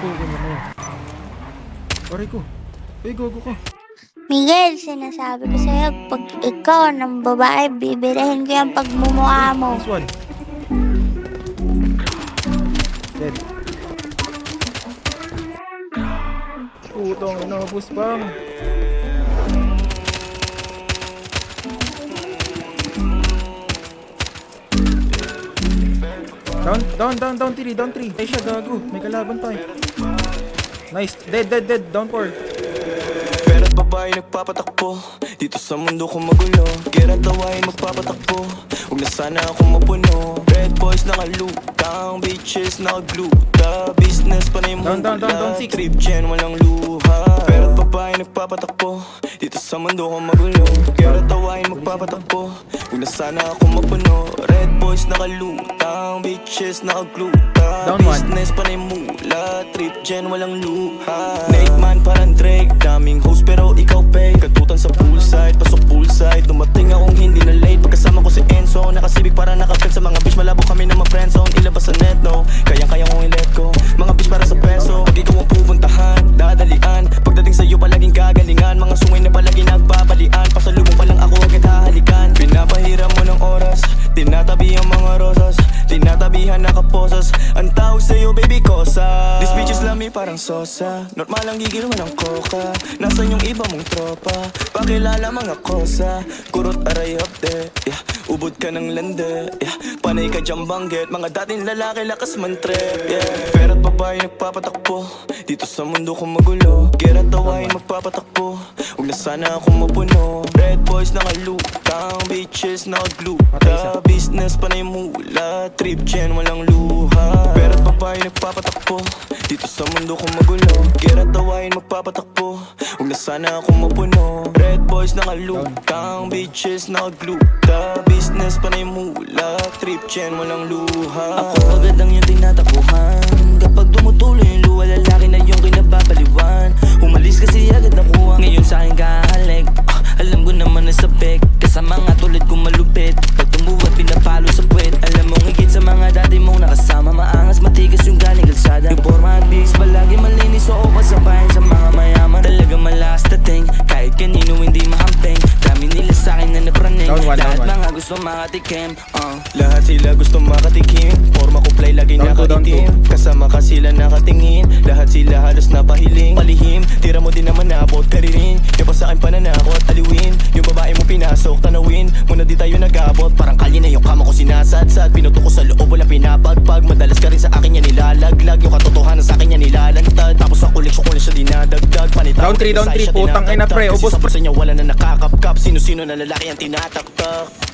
suntukin mo na yan. Aray ko. Ay, gogo ka. Miguel, sinasabi ko sa'yo, pag ikaw ng babae, bibirahin ko yung pagmumukha mo. This one. Dead. Putong ina, puspang. Down 3. Ay siya, gago. May kalaban pa eh. Nice. Dead. Down 4. Pera't babae nagpapatakbo dito sa mundo ko magulo. Kera't tawain magpapatakbo, huwag na sana ako mapuno. Red boys nakalutang, bitches nakagluta. Business pa na yung mula, trip gen walang luha. Pera't babae nagpapatakbo dito sa mundo ko magulo. Kera't tawain magpapatakbo, huwag na sana ako mapuno. Red boys nakalutang, bitches nakagluta. Business pa na yung mula, trip gen walang luha. Nate man parang Drake, daming host pero ikaw pay. Katutan sa poolside, pasok poolside. Dumating akong hindi na late, pagkasama ko si Enzo. Nakasibig para nakapit sa mga bitch, malabo kami na ma-friendzone. Ilabas sa net, no, kayang-kaya kong i-let go. Mga bitch para sa peso, dito ang pupuntahan, dadalian. Pagdating sa'yo palaging kagalingan, mga sungay na palagi nagbabalian. Pasalubong pa lang ako agad hahalikan. Pinapahiram mo ng oras, tinatabi ang mga rosas, tinatabihan nakaposas. Ang tawag sa'yo baby kosa. These bitches love me parang sosa, normal ang gigil mo ng coca. Nasaan yung iba mong tropa, pakilala mga kosa. Kurot aray hapde, yeah. Ubod ka ng lande, yeah. Panay ka dyang banggit, mga dating lalaki lakas man trip, yeah. Pera't babae nagpapatakbo dito sa mundo ko magulo. Kera't tawain magpapatakbo, huwag na sana ako mapuno. Red boys nakalutang, bitches nakagluta. Business pa na yung mula, trip gen walang luha. Pera't babae nagpapatakbo dito sa mundo ko magulo. Kera't tawain magpapatakbo, huwag na sana ako mapuno. Red boys nakalutang, bitches nakagluta. Business pa na yung mula, trip gen walang luha. Ako agad ang yung tinatakbuhan, kapag tumutuloy yung luha, lalaki na yung kinapapaliwan. Umalis kasi agad nakuha, ngayon sa akin kahalik. Alam ko naman na sabik, kasama nga tulad kong malupit. Pag tumuwad pinapalo sa puwet, alam mong higit sa mga dati mong nakasama. Maangas matigas yung galing kalsada, yung forma at bigs palagi malinis. Oo pasabayan sa mga mayaman, talagang malakas dating. Kahit kanino hindi mahamping, dami nila sa'kin na napraning. Lahat mga gusto makatikim, lahat sila gusto makatikim. Forma ko play laging nakatitim, kasama ka sila nakatingin. Lahat sila halos napahiling, palihim. Tira mo din naman naabot ka rin, yung pa sa'kin pananako at aliwin. Yung babae mo pinasok, tanawin muna di tayo nag-abot. Parang kalye na yung kama ko sinasadsad, pinuto ko sa loob wala pinapagpag. Madalas ka rin sa akin yan nilalaglag, yung katotohanan sa akin yan nilalantad. Tapos sa koleksyon ko na siya dinadagdag. Down 3, putang ina pre, ubos pre. Sa niya wala na nakakapkap, sino-sino na lalaki ang tinataktak.